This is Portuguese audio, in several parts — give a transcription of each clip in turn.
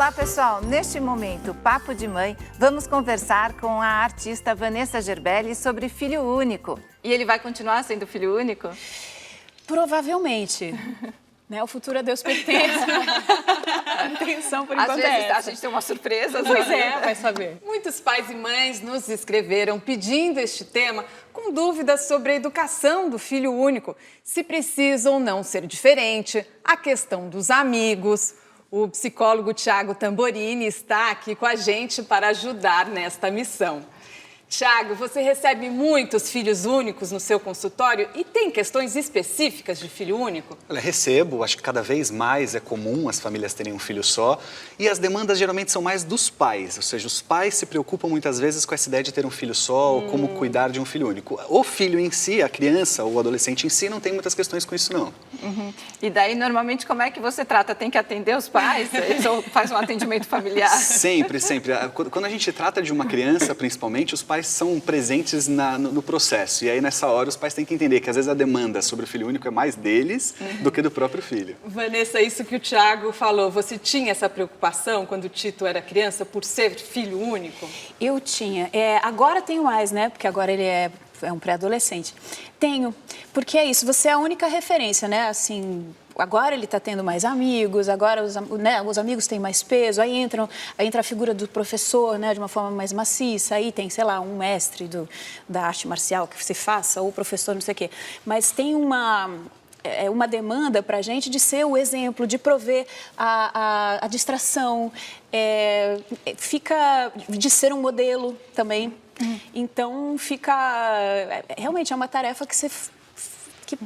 Olá, pessoal! Neste momento, Papo de Mãe, vamos conversar com a artista Vanessa Gerbelli sobre filho único. E ele vai continuar sendo filho único? Provavelmente. Né? O futuro a Deus pertence. A intenção, por enquanto, é essa. A gente tem uma surpresa. Pois é, vai saber. Muitos pais e mães nos escreveram pedindo este tema com dúvidas sobre a educação do filho único, se precisa ou não ser diferente, a questão dos amigos. O psicólogo Tiago Tamborini está aqui com a gente para ajudar nesta missão. Tiago, você recebe muitos filhos únicos no seu consultório e tem questões específicas de filho único? Olha, recebo, acho que cada vez mais é comum as famílias terem um filho só e as demandas geralmente são mais dos pais, ou seja, os pais se preocupam muitas vezes com essa ideia de ter um filho só ou como cuidar de um filho único. O filho em si, a criança ou o adolescente em si, não tem muitas questões com isso não. Uhum. E daí, normalmente, como é que você trata? Tem que atender os pais? Ou faz um atendimento familiar? Sempre, sempre. Quando a gente trata de uma criança, principalmente, os pais são presentes no processo. E aí, nessa hora, os pais têm que entender que, às vezes, a demanda sobre o filho único é mais deles do que do próprio filho. Vanessa, isso que o Tiago falou, você tinha essa preocupação quando o Tito era criança por ser filho único? Eu tinha. Agora tenho mais, né? Porque agora ele é um pré-adolescente. Tenho. Porque é isso, você é a única referência, né? Assim... Agora ele está tendo mais amigos, agora os amigos têm mais peso, aí entra a figura do professor, né, de uma forma mais maciça, aí tem, sei lá, um mestre da arte marcial que se faça, ou professor não sei o quê. Mas tem uma demanda para a gente de ser o exemplo, de prover a distração, de ser um modelo também. Então, realmente é uma tarefa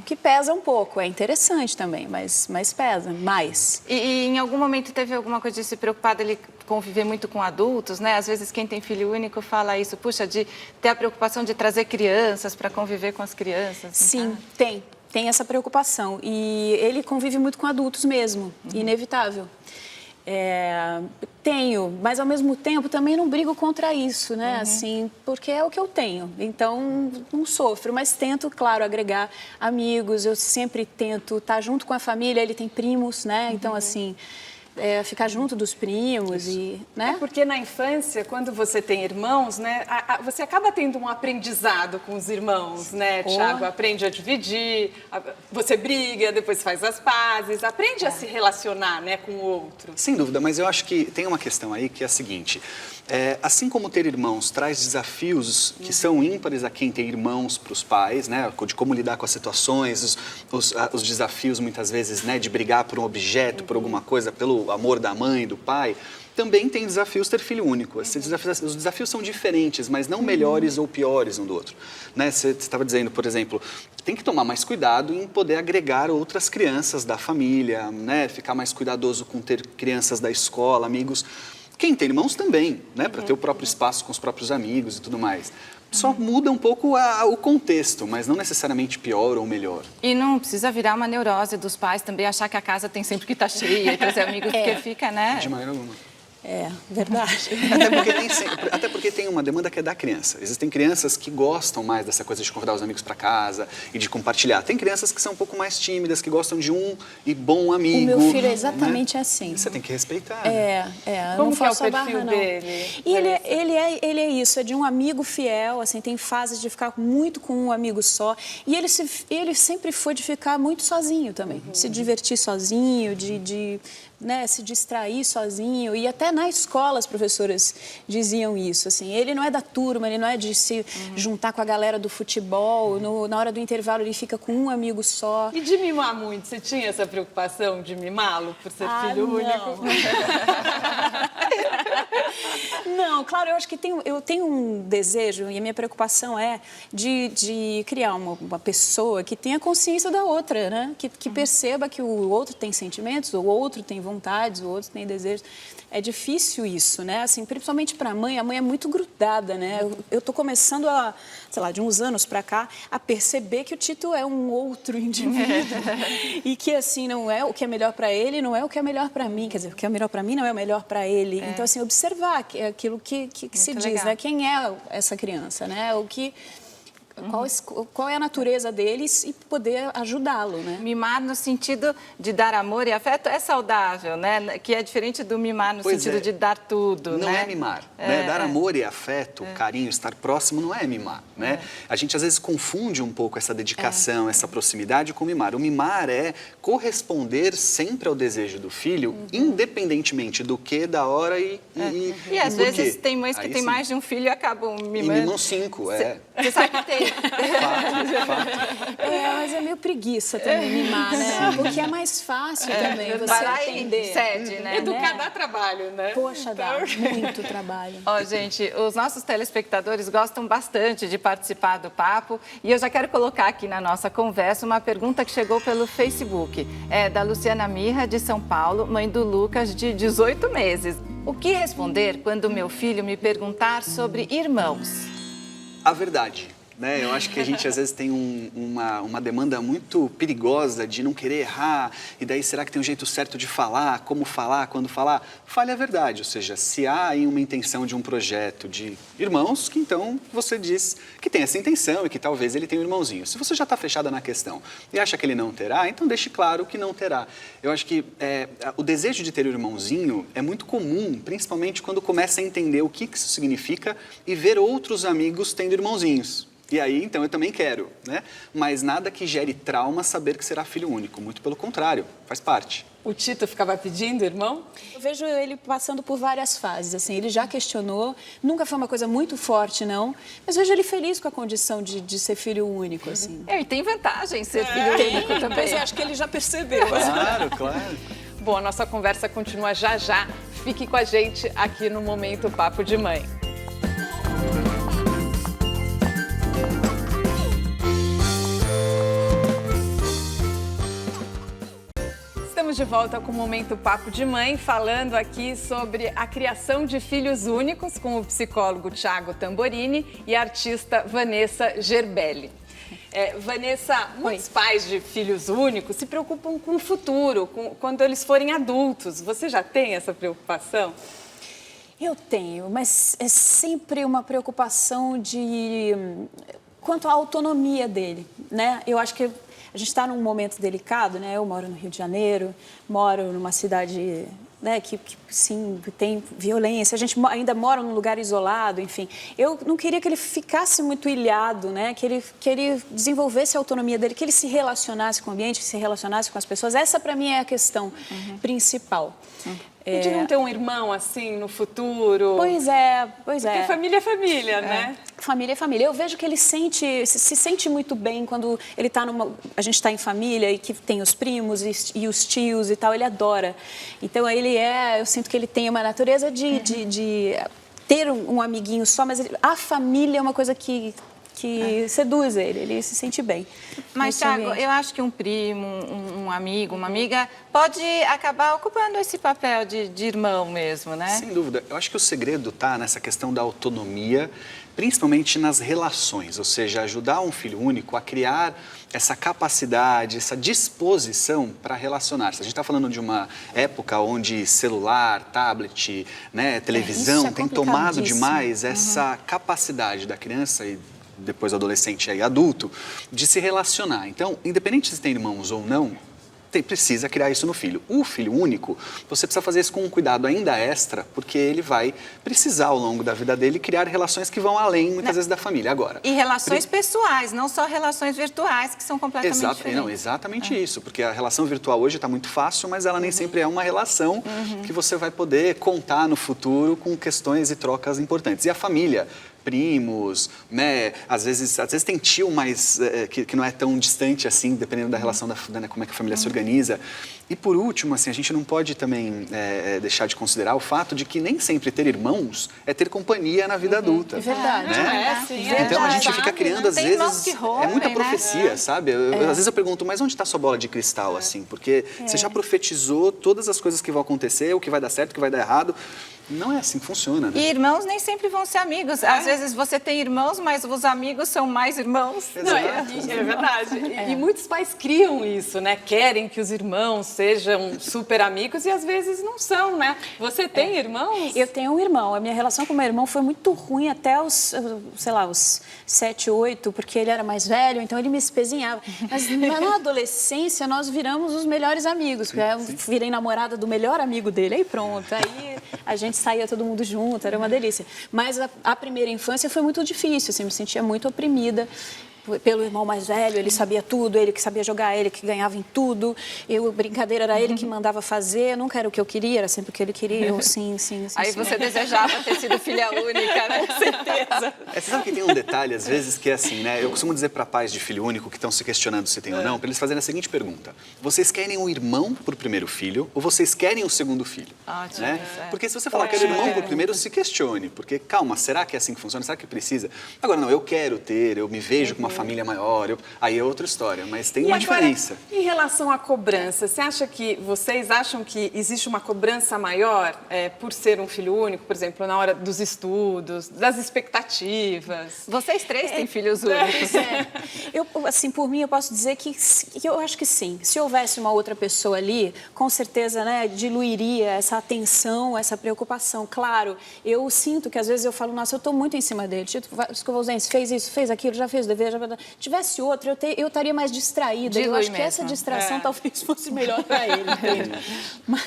que pesa um pouco, é interessante também, mas pesa mais. E em algum momento teve alguma coisa de se preocupar dele conviver muito com adultos, né? Às vezes quem tem filho único fala isso, puxa, de ter a preocupação de trazer crianças para conviver com as crianças. Sim, tem essa preocupação e ele convive muito com adultos mesmo, inevitável. Tenho, mas ao mesmo tempo também não brigo contra isso, né? Assim, porque é o que eu tenho. Então, não sofro, mas tento, claro, agregar amigos. Eu sempre tento estar junto com a família. Ele tem primos, né? Então, assim, ficar junto dos primos e, né? Porque na infância, quando você tem irmãos, né? Você acaba tendo um aprendizado com os irmãos, né, Tiago? Aprende a dividir, você briga, depois faz as pazes, aprende a se relacionar, né, com o outro. Sem dúvida, mas eu acho que tem uma questão aí que é a seguinte, assim como ter irmãos traz desafios que são ímpares a quem tem irmãos para os pais, né, de como lidar com as situações, os desafios muitas vezes, né, de brigar por um objeto, por alguma coisa, pelo amor da mãe, do pai, também tem desafios ter filho único. Os desafios são diferentes, mas não melhores ou piores um do outro. Né? Você estava dizendo, por exemplo, tem que tomar mais cuidado em poder agregar outras crianças da família, né? Ficar mais cuidadoso com ter crianças da escola, amigos. Quem tem irmãos também, né? Para ter o próprio espaço com os próprios amigos e tudo mais. Só muda um pouco o contexto, mas não necessariamente pior ou melhor. E não precisa virar uma neurose dos pais também, achar que a casa tem sempre que estar cheia e trazer amigos, porque fica, né? De maneira alguma. Verdade. Até porque tem uma demanda que é da criança. Existem crianças que gostam mais dessa coisa de convidar os amigos para casa e de compartilhar. Tem crianças que são um pouco mais tímidas, que gostam de um e bom amigo. O meu filho é exatamente assim. Você tem que respeitar. Como não que é o faço a perfil barra, dele? E ele é isso, é de um amigo fiel, assim, tem fases de ficar muito com um amigo só. E ele sempre foi de ficar muito sozinho também, se divertir sozinho, né, se distrair sozinho. E até na escola as professoras diziam isso, assim, ele não é da turma, ele não é de se juntar com a galera do futebol, na hora do intervalo ele fica com um amigo só. E de mimar muito, você tinha essa preocupação de mimá-lo por ser filho único? Não, claro, eu acho que eu tenho um desejo e a minha preocupação é de criar uma pessoa que tenha consciência da outra, né? Que perceba que o outro tem sentimentos, o outro tem vontades, o outro tem desejos. É difícil isso, né? Assim, principalmente para a mãe é muito grudada, né? Eu tô começando sei lá, de uns anos para cá, a perceber que o Tito é um outro indivíduo e que, assim, não é o que é melhor para ele, não é o que é melhor para mim, quer dizer, o que é melhor para mim não é o melhor para ele. Então, assim, observar aquilo que se diz, né? Quem é essa criança, né? qual é a natureza deles e poder ajudá-lo, né? Mimar no sentido de dar amor e afeto é saudável, né? Que é diferente do mimar no sentido de dar tudo, não né? é mimar, né? Dar amor e afeto, carinho, estar próximo não é mimar, né? A gente às vezes confunde um pouco essa dedicação, essa proximidade com mimar. O mimar é corresponder sempre ao desejo do filho, independentemente do que, da hora e às por vezes quê. tem mães que Aí têm sim. mais de um filho e acabam mimando. E mimam 5, é. Você sabe que tem. Fato. Mas é meio preguiça também mimar, né? Porque é mais fácil também você Vai lá e atender. cede, né? Educar dá trabalho, né? Poxa, dá muito trabalho. Ó, gente, os nossos telespectadores gostam bastante de participar do papo e eu já quero colocar aqui na nossa conversa uma pergunta que chegou pelo Facebook. É da Luciana Mirra, de São Paulo, mãe do Lucas, de 18 meses. O que responder quando meu filho me perguntar sobre irmãos? A verdade. Né? Eu acho que a gente às vezes tem uma demanda muito perigosa de não querer errar, e daí será que tem um jeito certo de falar, como falar, quando falar? Fale a verdade, ou seja, se há aí uma intenção de um projeto de irmãos, que então você diz que tem essa intenção e que talvez ele tenha um irmãozinho. Se você já está fechada na questão e acha que ele não terá, então deixe claro que não terá. Eu acho que o desejo de ter um irmãozinho é muito comum, principalmente quando começa a entender o que isso significa e ver outros amigos tendo irmãozinhos. E aí, então, eu também quero, né? Mas nada que gere trauma saber que será filho único. Muito pelo contrário, faz parte. O Tito ficava pedindo, irmão? Eu vejo ele passando por várias fases, assim, ele já questionou, nunca foi uma coisa muito forte, não, mas vejo ele feliz com a condição de ser filho único, assim. E tem vantagem ser filho único também. Pois é, acho que ele já percebeu. Claro, claro. Bom, a nossa conversa continua já já. Fique com a gente aqui no Momento Papo de Mãe. Estamos de volta com o Momento Papo de Mãe, falando aqui sobre a criação de filhos únicos com o psicólogo Thiago Tamborini e a artista Vanessa Gerbelli. Vanessa, muitos pais de filhos únicos se preocupam com o futuro, quando eles forem adultos. Você já tem essa preocupação? Eu tenho, mas é sempre uma preocupação quanto à autonomia dele, né? Eu acho que a gente está num momento delicado, né? Eu moro no Rio de Janeiro, moro numa cidade, né, que sim, tem violência, a gente ainda mora num lugar isolado, enfim. Eu não queria que ele ficasse muito ilhado, né? Que ele desenvolvesse a autonomia dele, que ele se relacionasse com o ambiente, que se relacionasse com as pessoas. Essa, para mim, é a questão principal. Podiam ter um irmão assim no futuro? Pois é. Porque família é família, né? Família é família. Eu vejo que ele se sente muito bem quando ele tá a gente está em família e que tem os primos e os tios e tal, ele adora. Então eu sinto que ele tem uma natureza de ter um amiguinho só, mas a família é uma coisa que seduz ele se sente bem. Mas, Thiago, eu acho que um primo, um amigo, uma amiga pode acabar ocupando esse papel de irmão mesmo, né? Sem dúvida. Eu acho que o segredo está nessa questão da autonomia, principalmente nas relações, ou seja, ajudar um filho único a criar essa capacidade, essa disposição para relacionar-se. A gente está falando de uma época onde celular, tablet, né, televisão tem tomado demais essa capacidade da criança e depois adolescente e adulto, de se relacionar. Então, independente se tem irmãos ou não, precisa criar isso no filho. O filho único, você precisa fazer isso com um cuidado ainda extra, porque ele vai precisar, ao longo da vida dele, criar relações que vão além, muitas vezes, da família. Agora, e relações pessoais, não só relações virtuais, que são completamente diferentes. Não, exatamente isso, porque a relação virtual hoje está muito fácil, mas ela nem sempre é uma relação que você vai poder contar no futuro com questões e trocas importantes. E a família, primos, né? Às vezes tem tio, mas que não é tão distante assim, dependendo da relação como é que a família se organiza. E por último, assim, a gente não pode também deixar de considerar o fato de que nem sempre ter irmãos é ter companhia na vida adulta. É verdade. Né? Sim, então a gente fica criando, às Tem irmãos vezes, que rompem, é muita né? profecia, sabe? Às vezes eu pergunto, mas onde está sua bola de cristal, assim? Porque você já profetizou todas as coisas que vão acontecer, o que vai dar certo, o que vai dar errado. Não é assim que funciona, né? E irmãos nem sempre vão ser amigos. Às vezes você tem irmãos, mas os amigos são mais irmãos. Não, é verdade. E muitos pais criam isso, né? Querem que os irmãos sejam super amigos e às vezes não são, né? Você tem irmãos? Eu tenho um irmão. A minha relação com o meu irmão foi muito ruim até os, sei lá, os 7, 8, porque ele era mais velho, então ele me espezinhava. Mas na adolescência nós viramos os melhores amigos. Eu virei namorada do melhor amigo dele, aí pronto. Aí a gente saía todo mundo junto, era uma delícia. Mas a primeira infância foi muito difícil, assim, me sentia muito oprimida pelo irmão mais velho, ele sabia tudo, ele que sabia jogar, ele que ganhava em tudo. Brincadeira era ele que mandava fazer, nunca era o que eu queria, era sempre o que ele queria. Eu, sim. Aí você desejava ter sido filha única, né? Com certeza. Você sabe que tem um detalhe, às vezes, que é assim, né? Eu costumo dizer para pais de filho único que estão se questionando se tem ou não, para eles fazerem a seguinte pergunta: vocês querem um irmão pro primeiro filho ou vocês querem o segundo filho? Ótimo, né? Porque se você falar que é irmão pro primeiro, se questione, porque calma, será que é assim que funciona? Será que precisa? Agora, não, eu quero ter, eu me vejo com uma família maior, aí é outra história, mas tem uma diferença. Em relação à cobrança, vocês acham que existe uma cobrança maior por ser um filho único, por exemplo, na hora dos estudos, das expectativas? Vocês três têm filhos únicos. Eu, assim, por mim, eu posso dizer que eu acho que sim. Se houvesse uma outra pessoa ali, com certeza, né, diluiria essa atenção, essa preocupação. Claro, eu sinto que às vezes eu falo, nossa, eu estou muito em cima dele. Tipo, escovou os dentes, fez isso, fez aquilo, já fez o dever, já... Tivesse outro, eu estaria mais distraída. Eu acho que essa distração talvez fosse melhor para ele. Mas...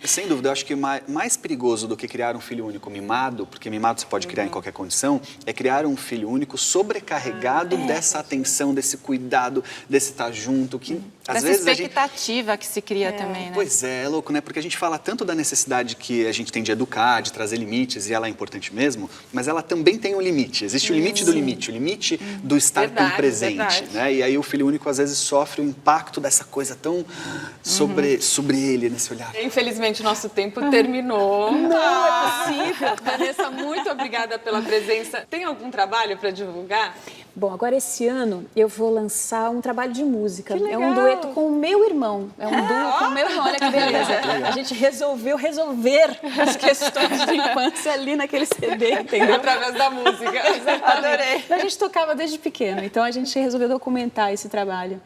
Sem dúvida, eu acho que mais perigoso do que criar um filho único mimado, porque mimado você pode criar em qualquer condição, é criar um filho único sobrecarregado dessa atenção, desse cuidado, desse estar junto, que às vezes essa expectativa que se cria também, né? Pois é louco, né? Porque a gente fala tanto da necessidade que a gente tem de educar, de trazer limites, e ela é importante mesmo, mas ela também tem um limite. Existe o limite do limite, o limite do estar tão presente, né? E aí o filho único às vezes sofre o impacto dessa coisa tão sobre ele, nesse olhar. Infelizmente, nosso tempo terminou. Não é possível. Vanessa, muito obrigada pela presença. Tem algum trabalho para divulgar? Bom, agora esse ano eu vou lançar um trabalho de música. Que legal. É um dueto com o meu irmão. É um duo com o meu irmão, olha que beleza. A gente resolveu resolver as questões de infância ali naquele CD, entendeu? Através da música. Adorei. A gente tocava desde pequeno, então a gente resolveu documentar esse trabalho.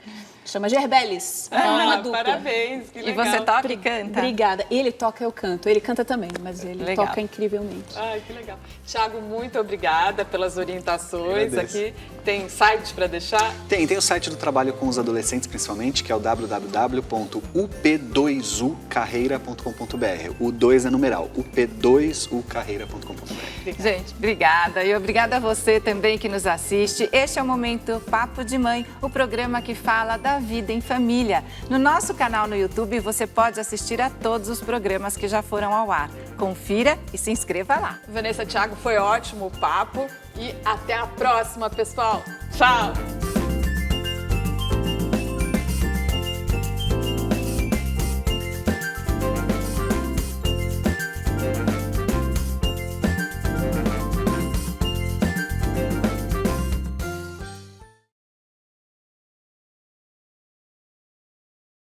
Chama Gerbelis. É uma dupla. Parabéns, que legal. E você toca e canta? Obrigada. Ele toca, eu canto. Ele canta também, mas ele Legal. toca incrivelmente. Ai, que legal. Thiago, muito obrigada pelas orientações. Agradeço. Aqui tem site para deixar? Tem o site do trabalho com os adolescentes, principalmente, que é o www.up2ucarreira.com.br. O 2 é numeral, up2ucarreira.com.br. Gente, obrigada. E obrigada a você também que nos assiste. Este é o Momento Papo de Mãe, o programa que fala da vida em família. No nosso canal no YouTube, você pode assistir a todos os programas que já foram ao ar. Confira e se inscreva lá. Vanessa, Thiago, foi ótimo o papo e até a próxima, pessoal. Tchau!